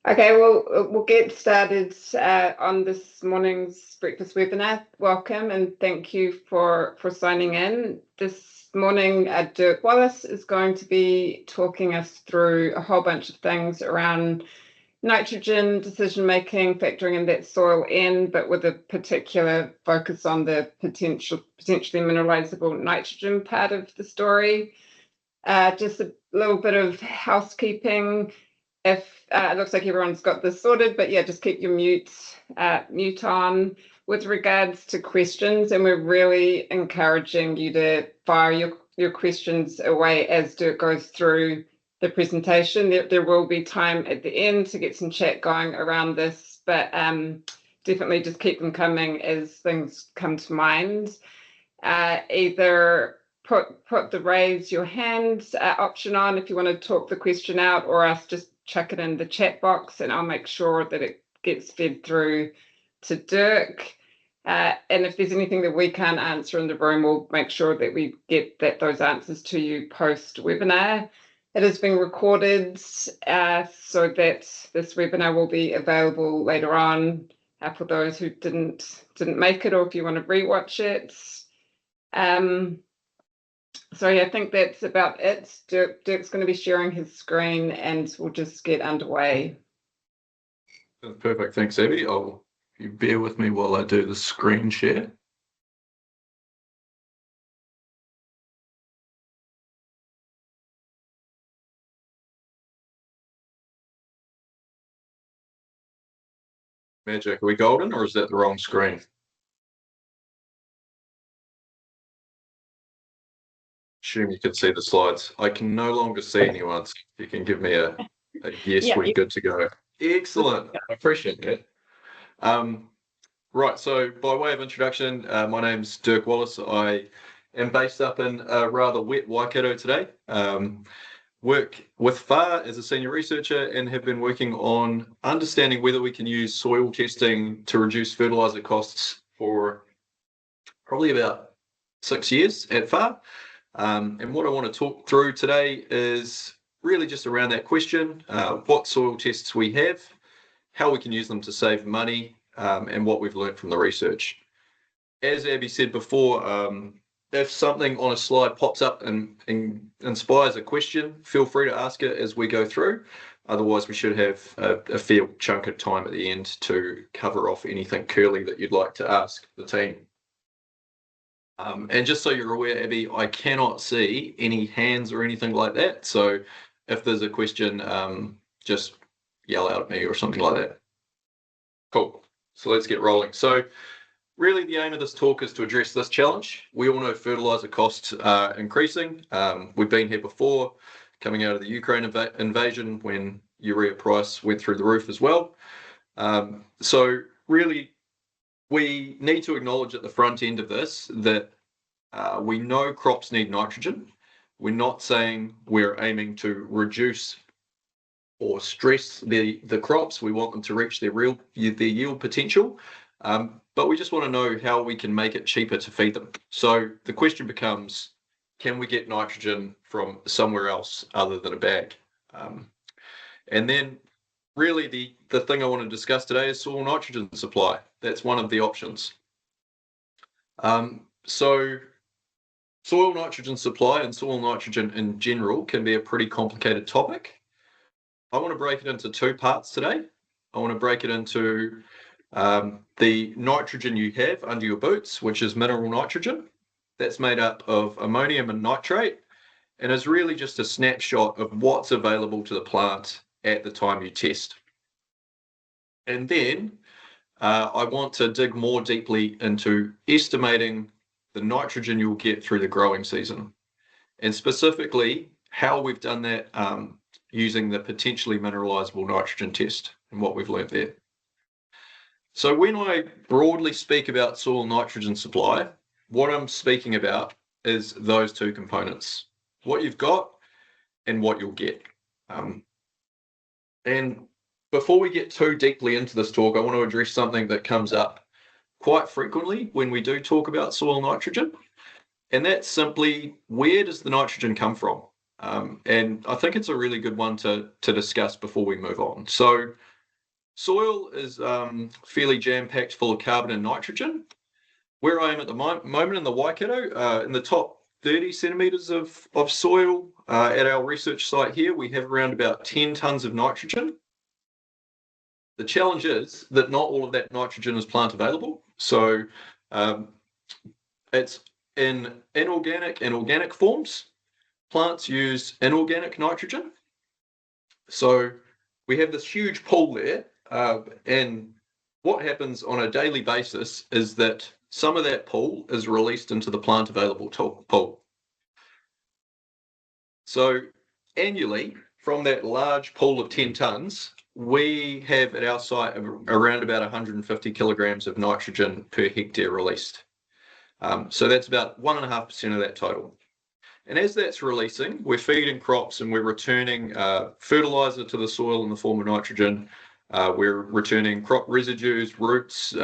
Okay, well, we'll get started on this morning's breakfast webinar. Welcome and thank you for signing in. This morning, Dirk Wallace is going to be talking us through a whole bunch of things around nitrogen decision-making, factoring in that soil N, but with a particular focus on the potentially mineralizable nitrogen part of the story. Just a little bit of housekeeping. If it looks like everyone's got this sorted, but yeah, just keep your mute on with regards to questions, and we're really encouraging you to fire your questions away as Dirk goes through the presentation. There will be time at the end to get some chat going around this, but definitely just keep them coming as things come to mind. Either put the raise your hand option on if you want to talk the question out, or else just chuck it in the chat box and I'll make sure that it gets fed through to Dirk. And if there's anything that we can't answer in the room, we'll make sure that we get those answers to you post-webinar. It is being recorded so that this webinar will be available later on for those who didn't make it, or if you want to rewatch it. So yeah, I think that's about it. Dirk's going to be sharing his screen and we'll just get underway. Perfect, thanks Abie. You bear with me while I do the screen share. Magic, are we golden or is that the wrong screen? Assume you can see the slides. I can no longer see anyone. So you can give me a yes, yeah, we're good to go. Excellent. I appreciate that. Right, so by way of introduction, my name's Dirk Wallace. I am based up in rather wet Waikato today. Work with FAR as a senior researcher and have been working on understanding whether we can use soil testing to reduce fertilizer costs for probably about 6 years at FAR. And what I want to talk through today is really just around that question, what soil tests we have, how we can use them to save money, and what we've learned from the research. As Abie said before, if something on a slide pops up and inspires a question, feel free to ask it as we go through. Otherwise, we should have a fair chunk of time at the end to cover off anything curly that you'd like to ask the team. And just so you're aware, Abie, I cannot see any hands or anything like that. So if there's a question, just yell out at me or something like that. Cool. So let's get rolling. So really the aim of this talk is to address this challenge. We all know fertilizer costs are increasing. We've been here before, coming out of the Ukraine invasion when urea price went through the roof as well. So really, we need to acknowledge at the front end of this that we know crops need nitrogen. We're not saying we're aiming to reduce or stress the crops. We want them to reach their yield potential. But we just want to know how we can make it cheaper to feed them. So the question becomes, can we get nitrogen from somewhere else other than a bag? And then really the thing I want to discuss today is soil nitrogen supply. That's one of the options. So soil nitrogen supply and soil nitrogen in general can be a pretty complicated topic. I want to break it into two parts today. I want to break it into the nitrogen you have under your boots, which is mineral nitrogen. That's made up of ammonium and nitrate, and is really just a snapshot of what's available to the plant at the time you test. And then I want to dig more deeply into estimating the nitrogen you'll get through the growing season, and specifically how we've done that using the potentially mineralizable nitrogen test and what we've learned there. So when I broadly speak about soil nitrogen supply, what I'm speaking about is those two components, what you've got and what you'll get. And before we get too deeply into this talk, I want to address something that comes up quite frequently when we do talk about soil nitrogen, and that's simply, where does the nitrogen come from? And I think it's a really good one to discuss before we move on. So Soil is fairly jam-packed full of carbon and nitrogen. Where I am at the moment in the Waikato, in the top 30 centimetres of soil at our research site here, we have around about 10 tonnes of nitrogen. The challenge is that not all of that nitrogen is plant available. So it's in inorganic and organic forms. Plants use inorganic nitrogen. So we have this huge pool there, and what happens on a daily basis is that some of that pool is released into the plant available pool. So annually, from that large pool of 10 tonnes, we have at our site around about 150 kilograms of nitrogen per hectare released. So that's about 1.5% of that total. And as that's releasing, we're feeding crops and we're returning fertilizer to the soil in the form of nitrogen. We're returning crop residues, roots,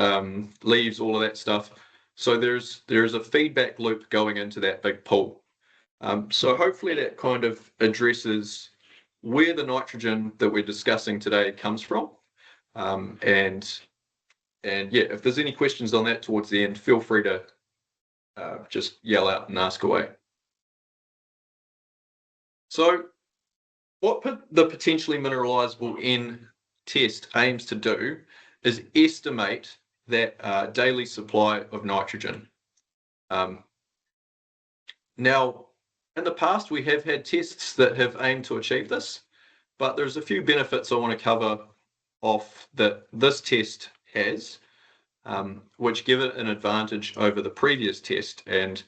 leaves, all of that stuff. So there's a feedback loop going into that big pool. So hopefully that kind of addresses where the nitrogen that we're discussing today comes from. And yeah, if there's any questions on that towards the end, feel free to just yell out and ask away. So what the potentially mineralizable N test aims to do is estimate that daily supply of nitrogen. Now, in the past, we have had tests that have aimed to achieve this, but there's a few benefits I want to cover off that this test has, which give it an advantage over the previous test. And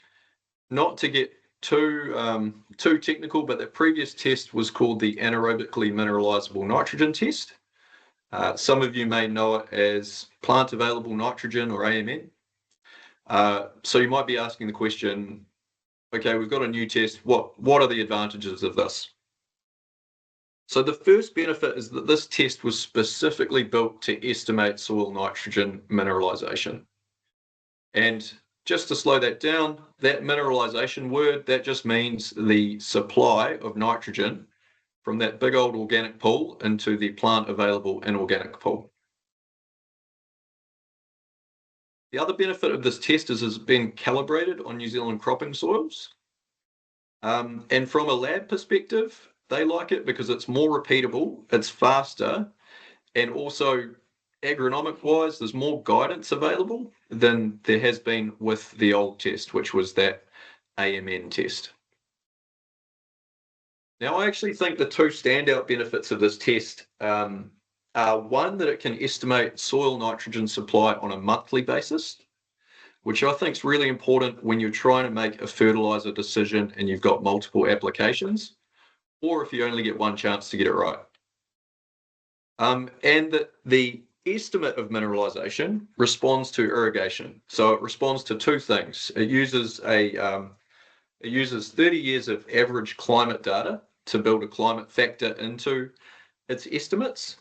not to get too technical, but the previous test was called the anaerobically mineralizable nitrogen test. Some of you may know it as plant available nitrogen, or AMN. So you might be asking the question, okay, we've got a new test. What are the advantages of this? So the first benefit is that this test was specifically built to estimate soil nitrogen mineralization. And just to slow that down, that mineralization word, that just means the supply of nitrogen from that big old organic pool into the plant available inorganic pool. The other benefit of this test is it's been calibrated on New Zealand cropping soils. And from a lab perspective, they like it because it's more repeatable, it's faster, and also agronomic wise, there's more guidance available than there has been with the old test, which was that AMN test. Now, I actually think the two standout benefits of this test are one, that it can estimate soil nitrogen supply on a monthly basis, which I think is really important when you're trying to make a fertilizer decision and you've got multiple applications, or if you only get one chance to get it right. And that the estimate of mineralization responds to irrigation. So it responds to two things. It uses 30 years of average climate data to build a climate factor into its estimates,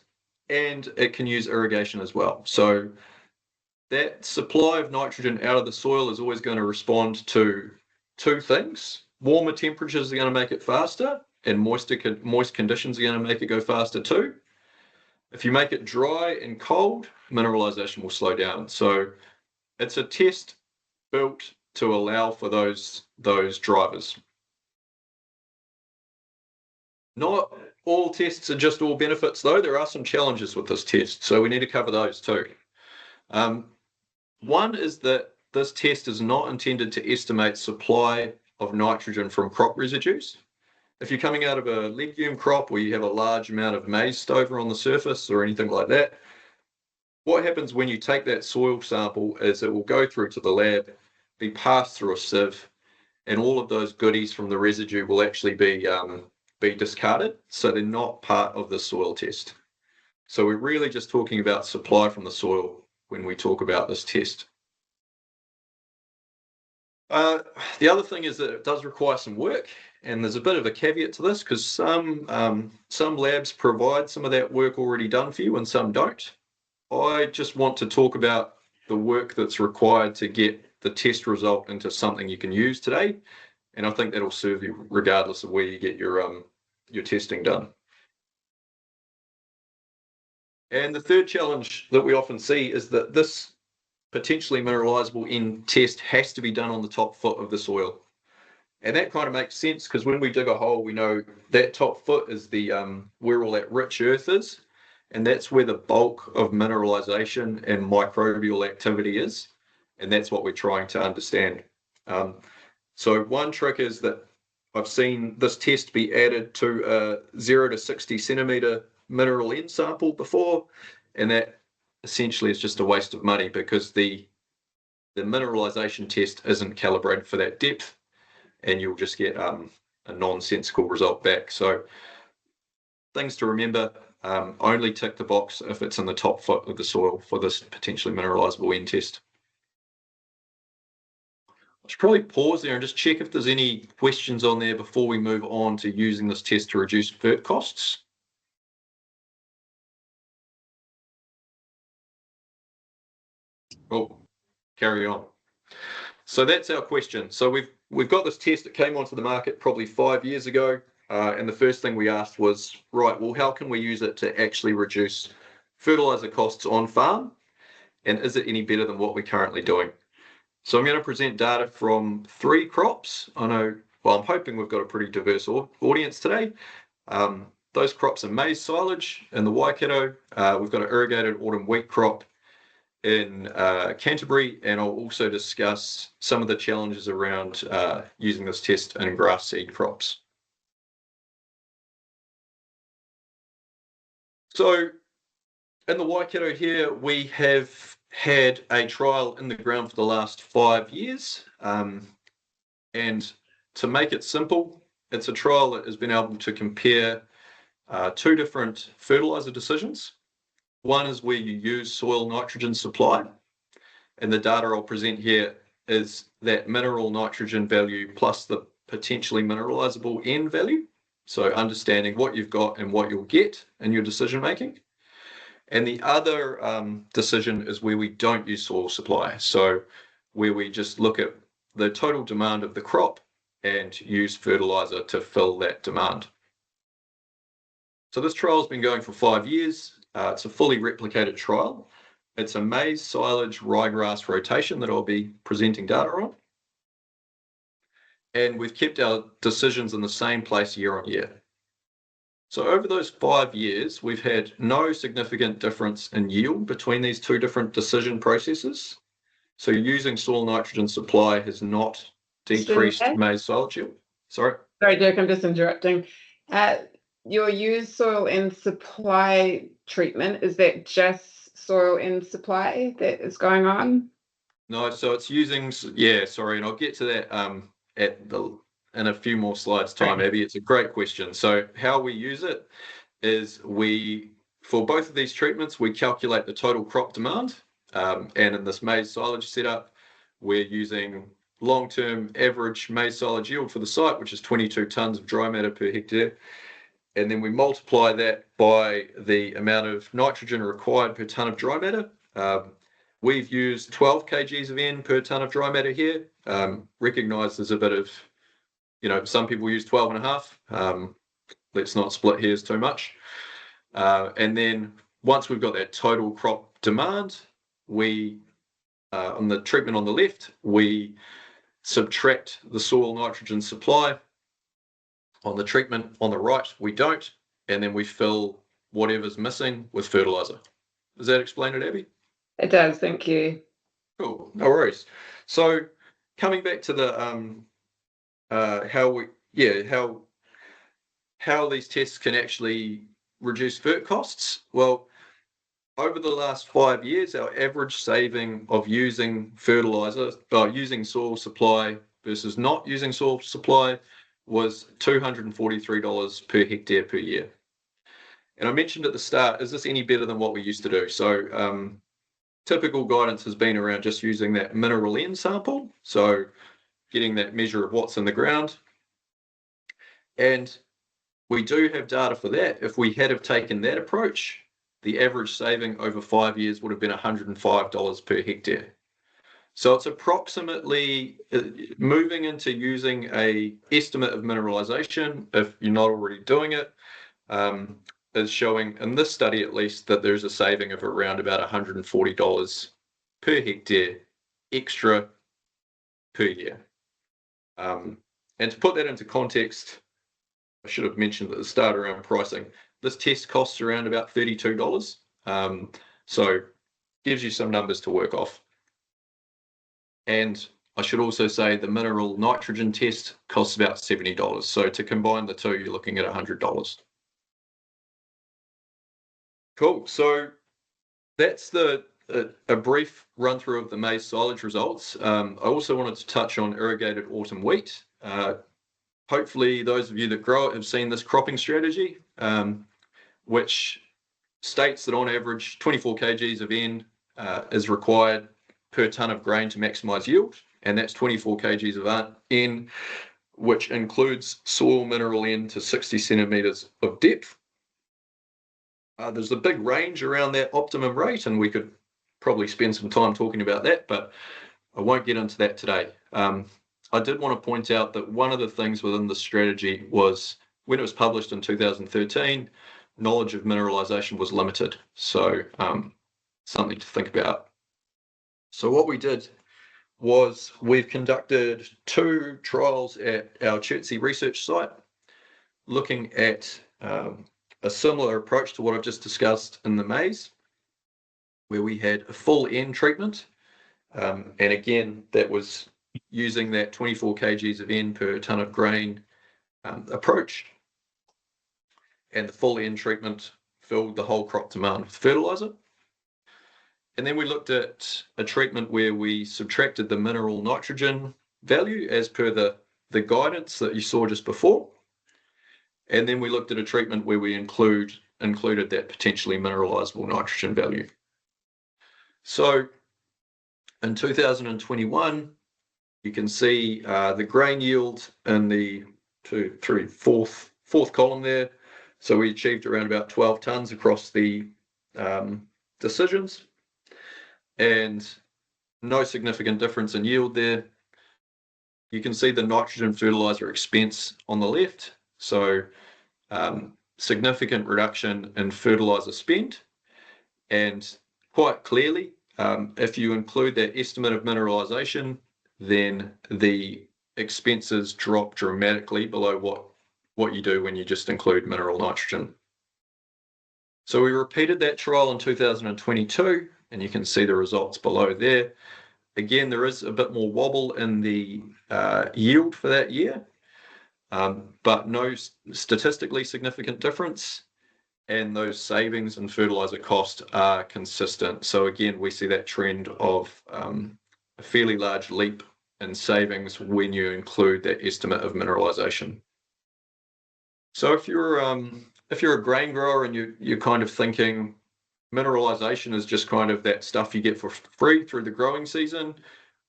and it can use irrigation as well. So that supply of nitrogen out of the soil is always going to respond to two things. Warmer temperatures are going to make it faster, and moist conditions are going to make it go faster too. If you make it dry and cold, mineralization will slow down. So it's a test built to allow for those drivers. Not all tests are just all benefits though. There are some challenges with this test, so we need to cover those too. One is that this test is not intended to estimate supply of nitrogen from crop residues. If you're coming out of a legume crop where you have a large amount of maize stover on the surface or anything like that, what happens when you take that soil sample is it will go through to the lab, be passed through a sieve, and all of those goodies from the residue will actually be discarded, so they're not part of the soil test. So we're really just talking about supply from the soil when we talk about this test. The other thing is that it does require some work, and there's a bit of a caveat to this because some labs provide some of that work already done for you and some don't. I just want to talk about the work that's required to get the test result into something you can use today, and I think that'll serve you regardless of where you get your testing done. And the third challenge that we often see is that this potentially mineralizable end test has to be done on the top foot of the soil. And that kind of makes sense because when we dig a hole, we know that top foot is the where all that rich earth is, and that's where the bulk of mineralization and microbial activity is, and that's what we're trying to understand. So one trick is that I've seen this test be added to a 0 to 60 centimeter mineral end sample before, and that essentially is just a waste of money because the mineralization test isn't calibrated for that depth, and you'll just get a nonsensical result back. So things to remember, only tick the box if it's in the top foot of the soil for this potentially mineralizable end test. I should probably pause there and just check if there's any questions on there before we move on to using this test to reduce FERT costs. Oh, carry on. So that's our question. So we've got this test that came onto the market probably 5 years ago, and the first thing we asked was, right, well, how can we use it to actually reduce fertilizer costs on farm, and is it any better than what we're currently doing? So I'm going to present data from 3 crops. I know, well, I'm hoping we've got a pretty diverse audience today. Those crops are maize silage in the Waikato. We've got an irrigated autumn wheat crop in Canterbury, and I'll also discuss some of the challenges around using this test in grass seed crops. So in the Waikato here, we have had a trial in the ground for the last 5 years. And to make it simple, it's a trial that has been able to compare 2 different fertilizer decisions. One is where you use soil nitrogen supply, and the data I'll present here is that mineral nitrogen value plus the potentially mineralizable N value. So understanding what you've got and what you'll get in your decision making. And the other decision is where we don't use soil supply. So where we just look at the total demand of the crop and use fertilizer to fill that demand. So this trial has been going for 5 years. It's a fully replicated trial. It's a maize, silage, ryegrass rotation that I'll be presenting data on. And we've kept our decisions in the same place year on year. So over those 5 years, we've had no significant difference in yield between these 2 different decision processes. So using soil nitrogen supply has not decreased maize silage yield. Sorry, Dirk, I'm just interrupting. Your use soil in supply treatment, is that just soil in supply that is going on? No, so it's using, yeah, sorry, and I'll get to that in a few more slides time, Abby. It's a great question. So how we use it is for both of these treatments, we calculate the total crop demand. And in this maize silage setup, we're using long-term average maize silage yield for the site, which is 22 tonnes of dry matter per hectare. And then we multiply that by the amount of nitrogen required per tonne of dry matter. We've used 12 kgs of N per tonne of dry matter here. Recognise there's a bit of, some people use 12 and a half. Let's not split hairs too much. And then once we've got that total crop demand, on the treatment on the left, we subtract the soil nitrogen supply. On the treatment on the right, we don't, and then we fill whatever's missing with fertilizer. Does that explain it, Abby? It does, thank you. Cool, no worries. So coming back to the how these tests can actually reduce FERT costs. Well, over the last 5 years, our average saving of using fertilizer, using soil supply versus not using soil supply was $243 per hectare per year. And I mentioned at the start, is this any better than what we used to do? So typical guidance has been around just using that mineral N sample, so getting that measure of what's in the ground. And we do have data for that. If we had have taken that approach, the average saving over 5 years would have been $105 per hectare. So it's approximately moving into using a estimate of mineralization, if you're not already doing it, is showing, in this study at least, that there's a saving of around about $140 per hectare extra per year. And to put that into context, I should have mentioned at the start around pricing. This test costs around about $32. So gives you some numbers to work off. And I should also say the mineral nitrogen test costs about $70. So to combine the two, you're looking at $100. Cool. So that's a brief run through of the maize silage results. I also wanted to touch on irrigated autumn wheat. Hopefully those of you that grow it have seen this cropping strategy, which states that on average 24 kgs of N is required per tonne of grain to maximise yield, and that's 24 kgs of N, which includes soil mineral N to 60 centimetres of depth. There's a big range around that optimum rate, and we could probably spend some time talking about that, but I won't get into that today. I did want to point out that one of the things within the strategy was, when it was published in 2013, knowledge of mineralisation was limited. So something to think about. So what we did was we've conducted 2 trials at our Chertsey research site, looking at a similar approach to what I've just discussed in the maize, where we had a full N treatment. And again, that was using that 24 kgs of N per tonne of grain approach. And the full N treatment filled the whole crop demand with fertiliser. And then we looked at a treatment where we subtracted the mineral nitrogen value as per the guidance that you saw just before. And then we looked at a treatment where we included that potentially mineralisable nitrogen value. So in 2021, you can see the grain yield in the fourth column there. So we achieved around about 12 tonnes across the decisions, and no significant difference in yield there. You can see the nitrogen fertiliser expense on the left. So significant reduction in fertiliser spend, and quite clearly, if you include that estimate of mineralisation, then the expenses drop dramatically below what you do when you just include mineral nitrogen. So we repeated that trial in 2022, and you can see the results below there. Again, there is a bit more wobble in the yield for that year, but no statistically significant difference, and those savings in fertiliser cost are consistent. So again, we see that trend of a fairly large leap in savings when you include that estimate of mineralisation. So if you're a grain grower and you're kind of thinking mineralisation is just kind of that stuff you get for free through the growing season,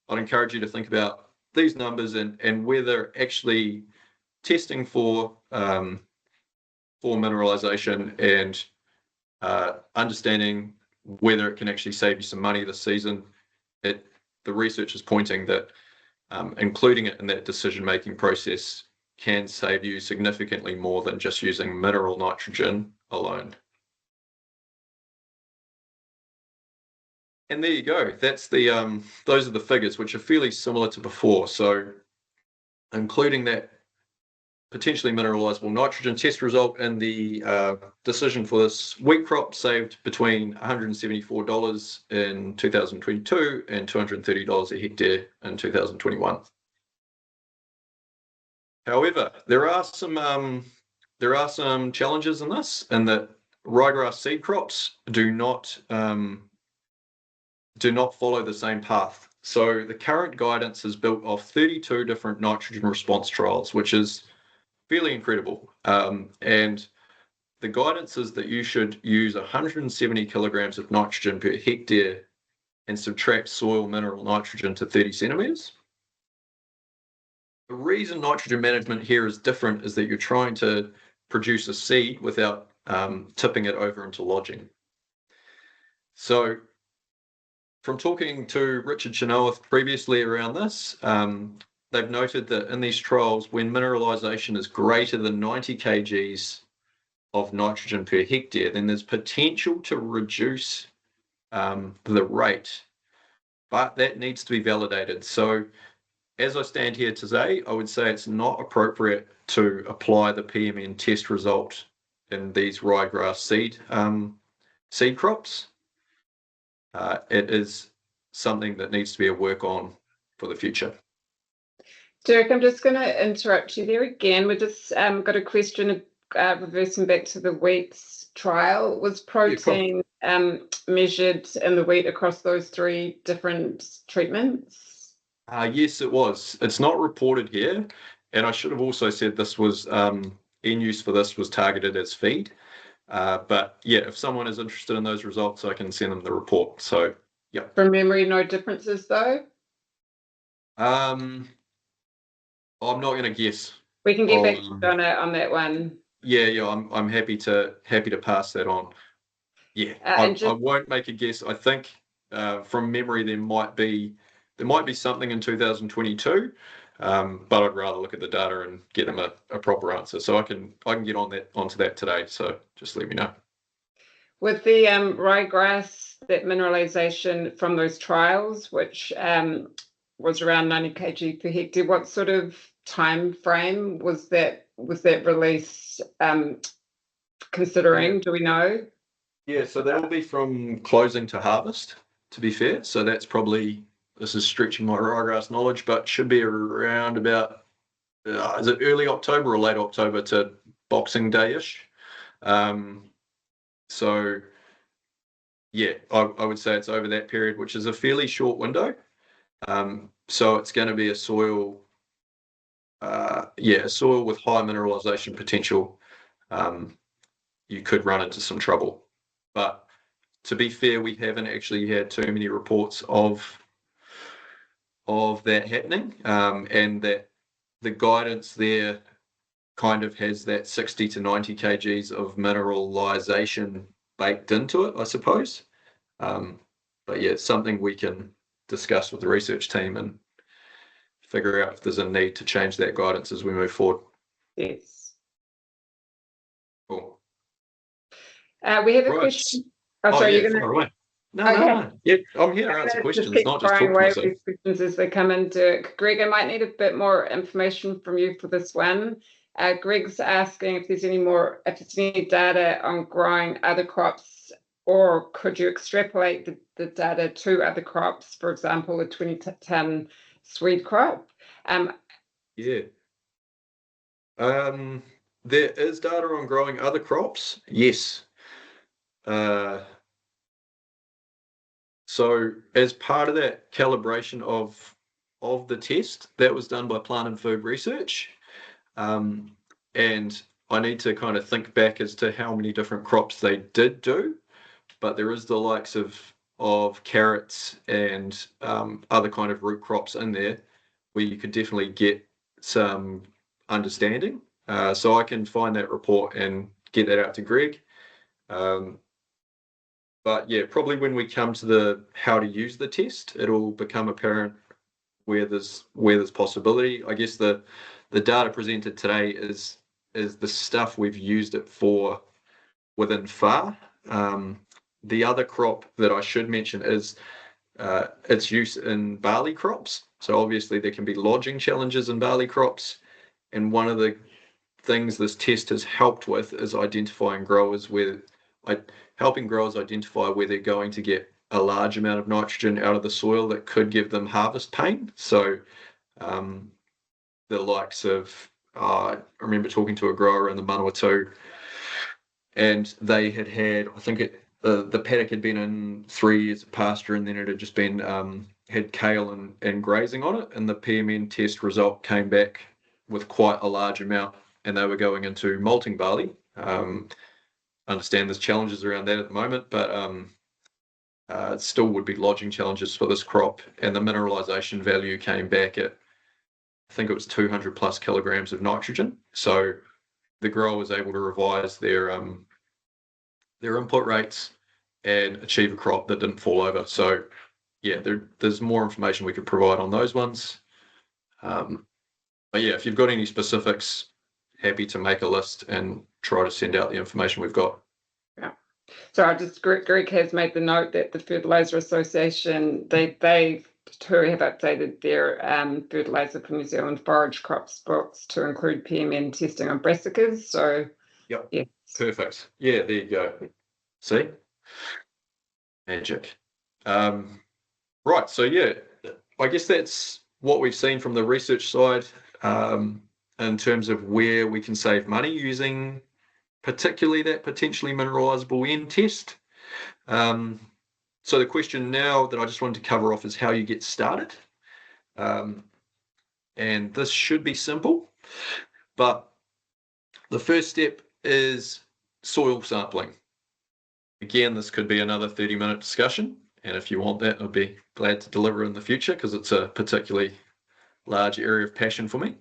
I'd encourage you to think about these numbers and whether actually testing for mineralisation and understanding whether it can actually save you some money this season. The research is pointing that including it in that decision-making process can save you significantly more than just using mineral nitrogen alone. And there you go. That's those are the figures, which are fairly similar to before. So including that potentially mineralisable nitrogen test result in the decision for this wheat crop saved between $174 in 2022 and $230 a hectare in 2021. However, there are some challenges in this, and that ryegrass seed crops do not follow the same path. So the current guidance is built off 32 different nitrogen response trials, which is fairly incredible. And the guidance is that you should use 170 kilograms of nitrogen per hectare and subtract soil mineral nitrogen to 30 centimetres. The reason nitrogen management here is different is that you're trying to produce a seed without tipping it over into lodging. So from talking to Richard Chenoweth previously around this, they've noted that in these trials, when mineralisation is greater than 90 kgs of nitrogen per hectare, then there's potential to reduce the rate, but that needs to be validated. So as I stand here today, I would say it's not appropriate to apply the PMN test result in these ryegrass seed crops. It is something that needs to be a work on for the future. Dirk, I'm just going to interrupt you there again. We just got a question reversing back to the wheat's trial. Was protein measured in the wheat across those 3 different treatments? Yes, it was. It's not reported here, and I should have also said this was end use for this was targeted as feed. But yeah, if someone is interested in those results, I can send them the report. So yeah. From memory, no differences though. I'm not going to guess. We can get back to you on that one. Yeah, I'm happy to pass that on. Yeah, I won't make a guess. I think from memory there might be something in 2022, but I'd rather look at the data and get them a proper answer. So I can get onto that today. So just let me know. With the ryegrass, that mineralization from those trials, which was around 90 kg per hectare, what sort of time frame was that release considering? Do we know? Yeah, so that will be from closing to harvest, to be fair. So that's probably, this is stretching my ryegrass knowledge, but should be around about, is it early October or late October to Boxing Day-ish? So yeah, I would say it's over that period, which is a fairly short window. So it's going to be a soil, a soil with high mineralization potential. You could run into some trouble. But to be fair, we haven't actually had too many reports of that happening, and that the guidance there kind of has that 60 to 90 kgs of mineralization baked into it, I suppose. But yeah, it's something we can discuss with the research team and figure out if there's a need to change that guidance as we move forward. Yes. Cool. We have a question. Oh, sorry, you're going to... No. Yeah, I'm here to answer questions, not just talk to myself. These questions as they come in, Dirk. Greg, I might need a bit more information from you for this one. Greg's asking if there's any data on growing other crops, or could you extrapolate the data to other crops, for example, a 20-ton swede crop? Yeah. There is data on growing other crops, yes. So as part of that calibration of the test, that was done by Plant and Food Research. And I need to kind of think back as to how many different crops they did do, but there is the likes of carrots and other kind of root crops in there where you could definitely get some understanding. So I can find that report and get that out to Greg. But yeah, probably when we come to the how to use the test, it'll become apparent where there's possibility. I guess the data presented today is the stuff we've used it for within FAR. The other crop that I should mention is its use in barley crops. So obviously there can be lodging challenges in barley crops, and one of the things this test has helped with is identifying growers helping growers identify where they're going to get a large amount of nitrogen out of the soil that could give them harvest pain. So the likes of, I remember talking to a grower in the Manawatu, and they had, I think the paddock had been in 3 years of pasture, and then it had just been, had kale and grazing on it, and the PMN test result came back with quite a large amount, and they were going into malting barley. Understand there's challenges around that at the moment, but it still would be lodging challenges for this crop, and the mineralization value came back at, I think it was 200 plus kilograms of nitrogen. So the grower was able to revise their input rates and achieve a crop that didn't fall over. So yeah, there's more information we could provide on those ones. But yeah, if you've got any specifics, happy to make a list and try to send out the information we've got. Yeah. So Greg has made the note that the Fertiliser Association, they too have updated their Fertiliser for New Zealand forage crops books to include PMN testing on brassicas. So Yep. yes. Perfect. Yeah, there you go. See? Magic. Right. So yeah, I guess that's what we've seen from the research side in terms of where we can save money using particularly that potentially mineralizable N test. So the question now that I just wanted to cover off is how you get started. And this should be simple, but the first step is soil sampling. Again, this could be another 30-minute discussion, and if you want that, I'd be glad to deliver in the future because it's a particularly large area of passion for me.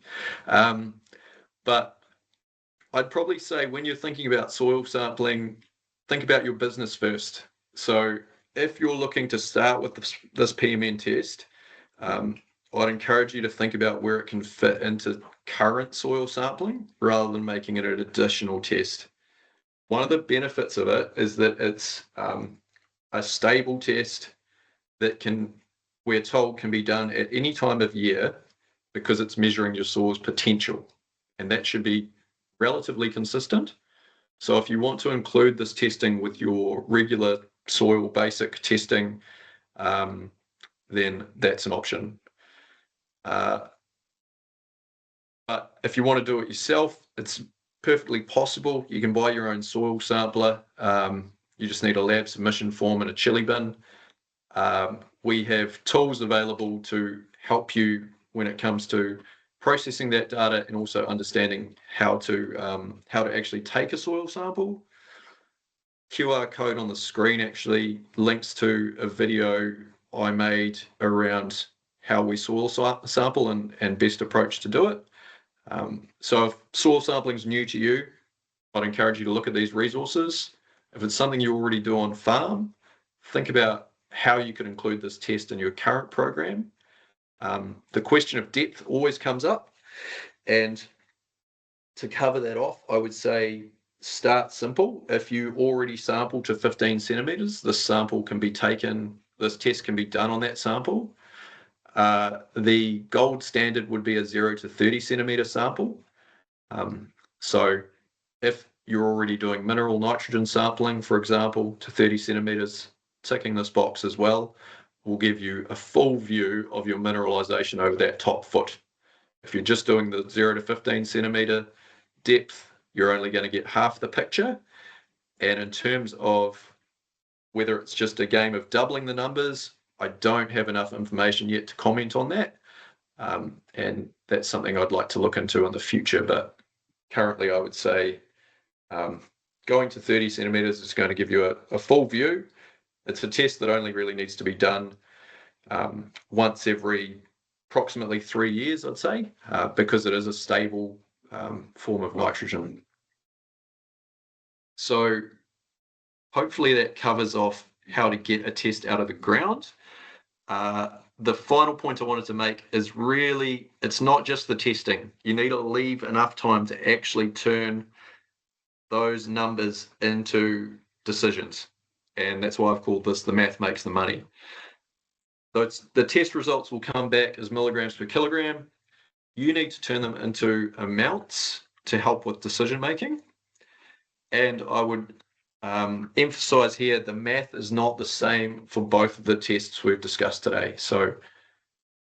But I'd probably say when you're thinking about soil sampling, think about your business first. So if you're looking to start with this PMN test, I'd encourage you to think about where it can fit into current soil sampling rather than making it an additional test. One of the benefits of it is that it's a stable test that we're told can be done at any time of year because it's measuring your soil's potential, and that should be relatively consistent. So if you want to include this testing with your regular soil basic testing, then that's an option. But if you want to do it yourself, it's perfectly possible. You can buy your own soil sampler. You just need a lab submission form and a chili bin. We have tools available to help you when it comes to processing that data and also understanding how to actually take a soil sample. QR code on the screen actually links to a video I made around how we soil sample and best approach to do it. So if soil sampling is new to you, I'd encourage you to look at these resources. If it's something you already do on farm, think about how you could include this test in your current program. The question of depth always comes up, and to cover that off, I would say start simple. If you already sample to 15 centimeters, this test can be done on that sample. The gold standard would be a 0 to 30 centimeter sample. So if you're already doing mineral nitrogen sampling, for example, to 30 centimeters, ticking this box as well will give you a full view of your mineralization over that top foot. If you're just doing the 0 to 15 centimeter depth, you're only going to get half the picture. And in terms of whether it's just a game of doubling the numbers, I don't have enough information yet to comment on that. And that's something I'd like to look into in the future. But currently, I would say going to 30 centimeters is going to give you a full view. It's a test that only really needs to be done once every approximately 3 years, I'd say, because it is a stable form of nitrogen. So hopefully that covers off how to get a test out of the ground. The final point I wanted to make is really, it's not just the testing. You need to leave enough time to actually turn those numbers into decisions. And that's why I've called this the math makes the money. So the test results will come back as milligrams per kilogram. You need to turn them into amounts to help with decision making. And I would emphasize here, the math is not the same for both of the tests we've discussed today. So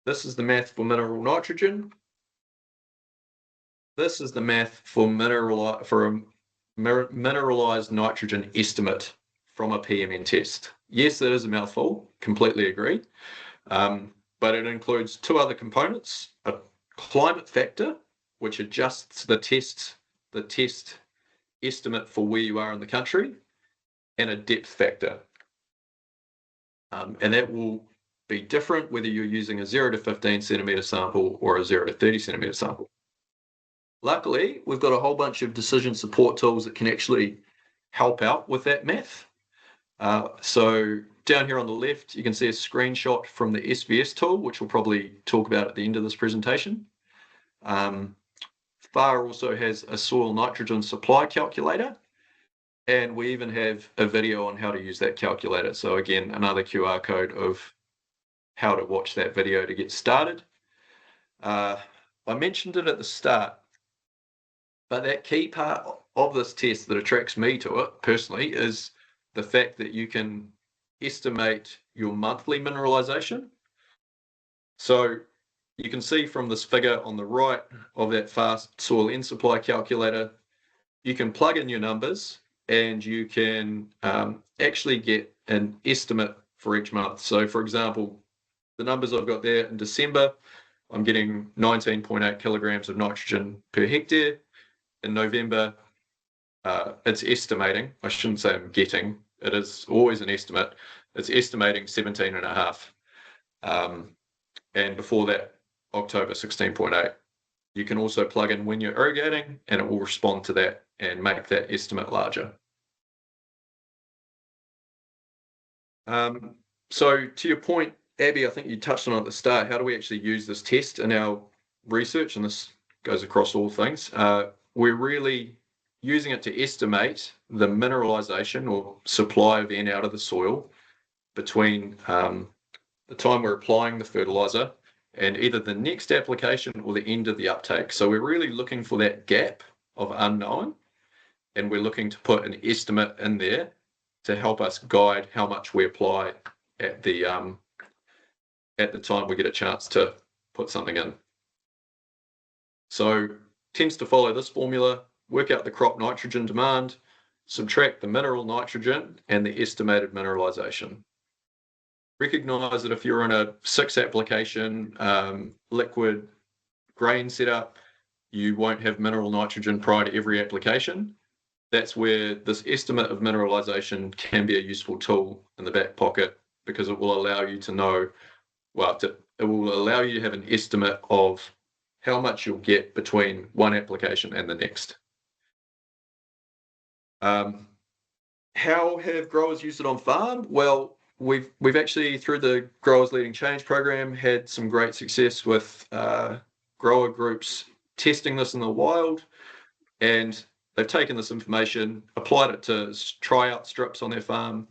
this is the math for mineral nitrogen. This is the math for a mineralized nitrogen estimate from a PMN test. Yes, that is a mouthful, completely agree. But it includes two other components: a climate factor, which adjusts the test estimate for where you are in the country, and a depth factor. And that will be different whether you're using a 0 to 15 centimeter sample or a 0 to 30 centimeter sample. Luckily, we've got a whole bunch of decision support tools that can actually help out with that math. So down here on the left, you can see a screenshot from the SVS tool, which we'll probably talk about at the end of this presentation. FAR also has a soil nitrogen supply calculator, and we even have a video on how to use that calculator. So again, another QR code of how to watch that video to get started. I mentioned it at the start, but that key part of this test that attracts me to it personally is the fact that you can estimate your monthly mineralization. So you can see from this figure on the right of that fast soil N supply calculator, you can plug in your numbers and you can actually get an estimate for each month. So for example, the numbers I've got there in December, I'm getting 19.8 kilograms of nitrogen per hectare. In November, it's estimating, I shouldn't say I'm getting, it is always an estimate, it's estimating 17.5. And before that, October 16.8. You can also plug in when you're irrigating and it will respond to that and make that estimate larger. So to your point, Abie, I think you touched on it at the start, how do we actually use this test in our research? And this goes across all things. We're really using it to estimate the mineralization or supply of N out of the soil between the time we're applying the fertilizer and either the next application or the end of the uptake. So we're really looking for that gap of unknown, and we're looking to put an estimate in there to help us guide how much we apply at the time we get a chance to put something in. So tends to follow this formula, work out the crop nitrogen demand, subtract the mineral nitrogen and the estimated mineralization. Recognize that if you're in a 6 application liquid grain setup, you won't have mineral nitrogen prior to every application. That's where this estimate of mineralization can be a useful tool in the back pocket, because it will allow you to know, well, it will allow you to have an estimate of how much you'll get between one application and the next. How have growers used it on farm? Well, we've actually, through the Growers Leading Change program, had some great success with grower groups testing this in the wild, and they've taken this information, applied it to tryout strips on their farm,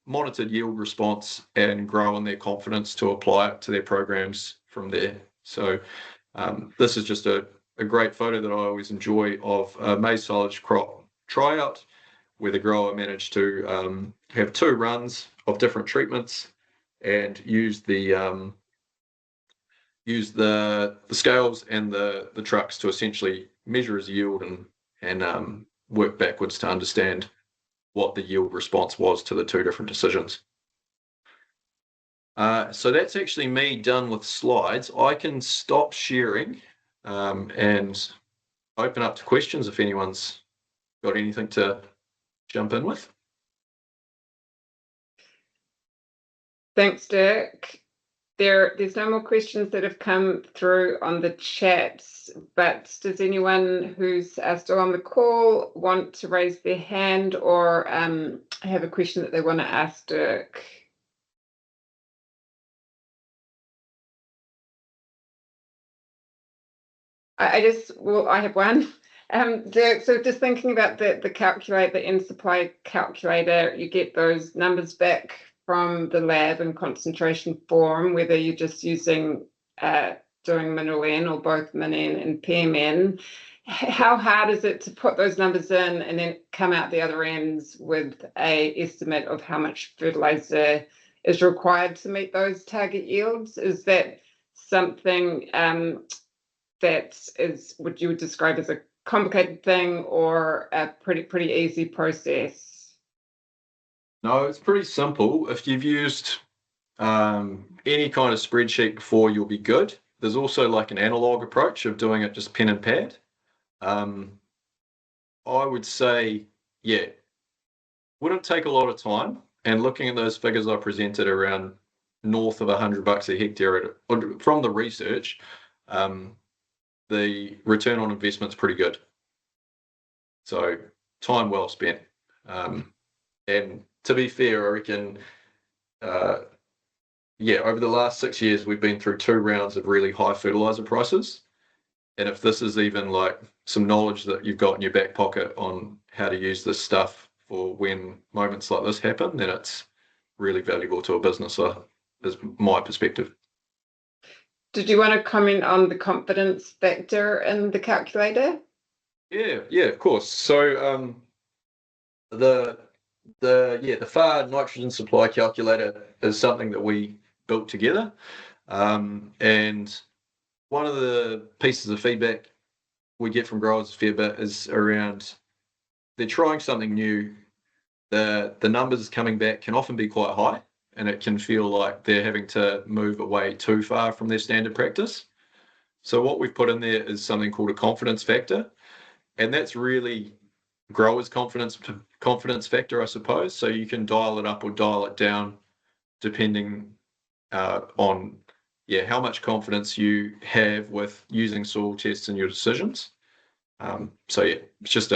monitored yield response, and grown their confidence to apply it to their programs from there. So this is just a great photo that I always enjoy of a maize silage crop tryout, where the grower managed to have 2 runs of different treatments and use the scales and the trucks to essentially measure his yield and work backwards to understand what the yield response was to the 2 different decisions. So that's actually me done with slides. I can stop sharing and open up to questions if anyone's got anything to jump in with. Thanks, Dirk. There's no more questions that have come through on the chat, but does anyone who's still on the call want to raise their hand or have a question that they want to ask Dirk? I have one. Dirk, so just thinking about the calculate, the N supply calculator, you get those numbers back from the lab in concentration form, whether you're just using doing mineral N or both min N and PMN. How hard is it to put those numbers in and then come out the other ends with a estimate of how much fertilizer is required to meet those target yields? Is that something that is what you would describe as a complicated thing or a pretty easy process? No, it's pretty simple. If you've used any kind of spreadsheet before, you'll be good. There's also like an analog approach of doing it just pen and pad. I would say, yeah, wouldn't take a lot of time. And looking at those figures I presented around north of $100 a hectare from the research, the return on investment's pretty good. So time well spent. And to be fair, I reckon, over the last 6 years, we've been through 2 rounds of really high fertilizer prices. And if this is even like some knowledge that you've got in your back pocket on how to use this stuff for when moments like this happen, then it's really valuable to a business, is my perspective. Did you want to comment on the confidence factor in the calculator? Yeah, of course. So the FAR nitrogen supply calculator is something that we built together. And one of the pieces of feedback we get from growers a fair bit is around they're trying something new. The numbers coming back can often be quite high, and it can feel like they're having to move away too far from their standard practice. So what we've put in there is something called a confidence factor, and that's really growers' confidence factor, I suppose. So you can dial it up or dial it down depending on how much confidence you have with using soil tests in your decisions. So it's just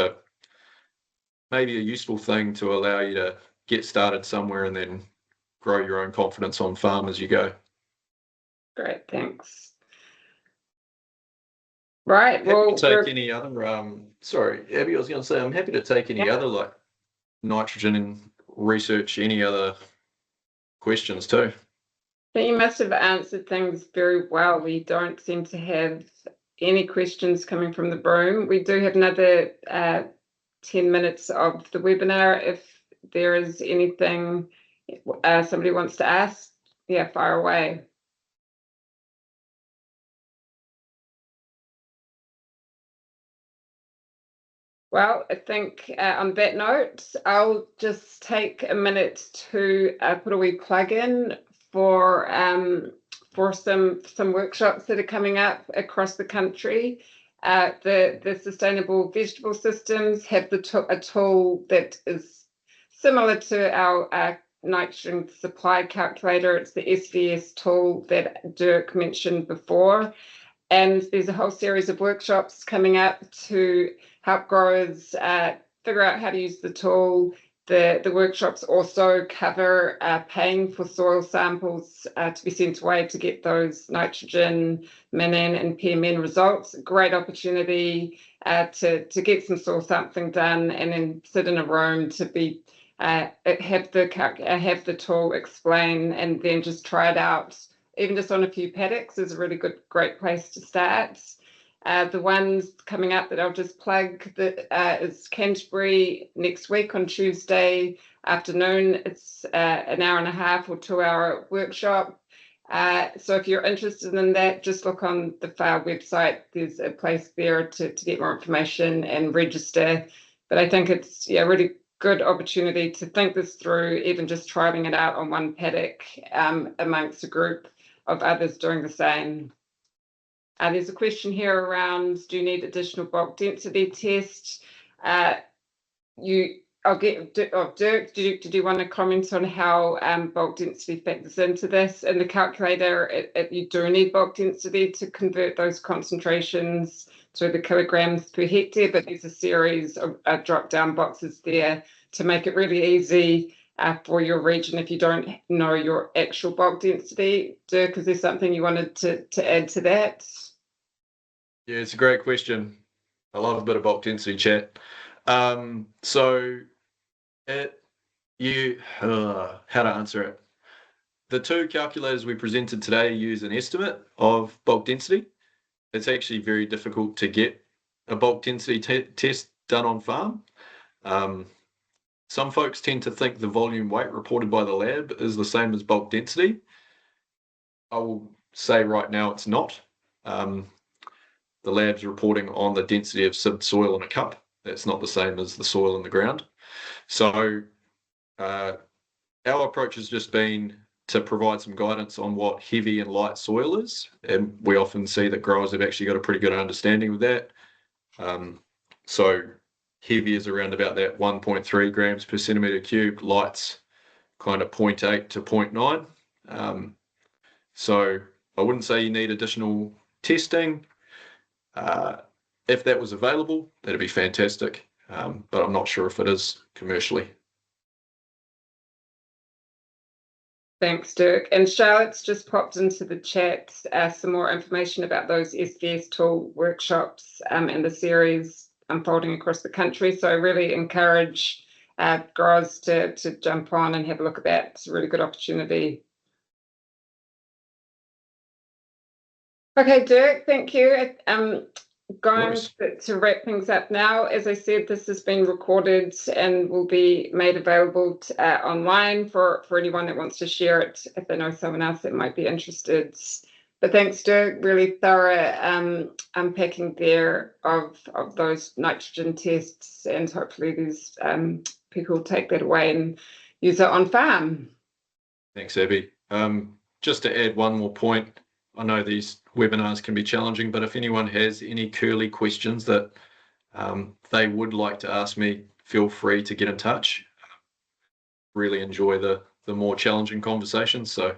maybe a useful thing to allow you to get started somewhere and then grow your own confidence on farm as you go. Great, thanks. Right, Happy to take any other, sorry, Abie, I was going to say, I'm happy to take any other like nitrogen and research, any other questions too. But you must have answered things very well. We don't seem to have any questions coming from the room. We do have another 10 minutes of the webinar. If there is anything somebody wants to ask, fire away. Well, I think on that note, I'll just take a minute to put a wee plug in for some workshops that are coming up across the country. The sustainable vegetable systems have a tool that is similar to our nitrogen supply calculator. It's the SDS tool that Dirk mentioned before. And there's a whole series of workshops coming up to help growers figure out how to use the tool. The workshops also cover paying for soil samples to be sent away to get those nitrogen, PMN and PMN results. Great opportunity to get some soil sampling done and then sit in a room to be have the tool explain and then just try it out. Even just on a few paddocks is a really great place to start. The ones coming up that I'll just plug is Canterbury next week on Tuesday afternoon. It's an hour and a half or 2-hour workshop. So if you're interested in that, just look on the FAR website. There's a place there to get more information and register. But I think it's a really good opportunity to think this through, even just trialing it out on one paddock amongst a group of others doing the same. There's a question here around, do you need additional bulk density test? Dirk, did you want to comment on how bulk density factors into this? In the calculator, you do need bulk density to convert those concentrations to the kilograms per hectare, but there's a series of drop-down boxes there to make it really easy for your region if you don't know your actual bulk density. Dirk, is there something you wanted to add to that? Yeah, it's a great question. I love a bit of bulk density chat. How to answer it. The two calculators we presented today use an estimate of bulk density. It's actually very difficult to get a bulk density test done on farm. Some folks tend to think the volume weight reported by the lab is the same as bulk density. I will say right now it's not. The lab's reporting on the density of subsoil in a cup. That's not the same as the soil in the ground. So our approach has just been to provide some guidance on what heavy and light soil is. And we often see that growers have actually got a pretty good understanding of that. So heavy is around about that 1.3 grams per centimetre cubed, light's kind of 0.8 to 0.9. So I wouldn't say you need additional testing. If that was available, that'd be fantastic, but I'm not sure if it is commercially. Thanks, Dirk. And Charlotte's just popped into the chat some more information about those SDS tool workshops and the series unfolding across the country. So I really encourage growers to jump on and have a look at that. It's a really good opportunity. Okay, Dirk, thank you. Going to wrap things up now, as I said, this has been recorded and will be made available online for anyone that wants to share it if they know someone else that might be interested. But thanks, Dirk, really thorough unpacking there of those nitrogen tests, and hopefully these people will take that away and use it on farm. Thanks, Abie. Just to add one more point, I know these webinars can be challenging, but if anyone has any curly questions that they would like to ask me, feel free to get in touch. Really enjoy the more challenging conversations. So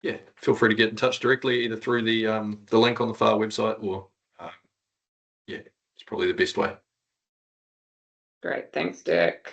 yeah, feel free to get in touch directly, either through the link on the FAR website, or yeah, it's probably the best way. Great, thanks, Dirk.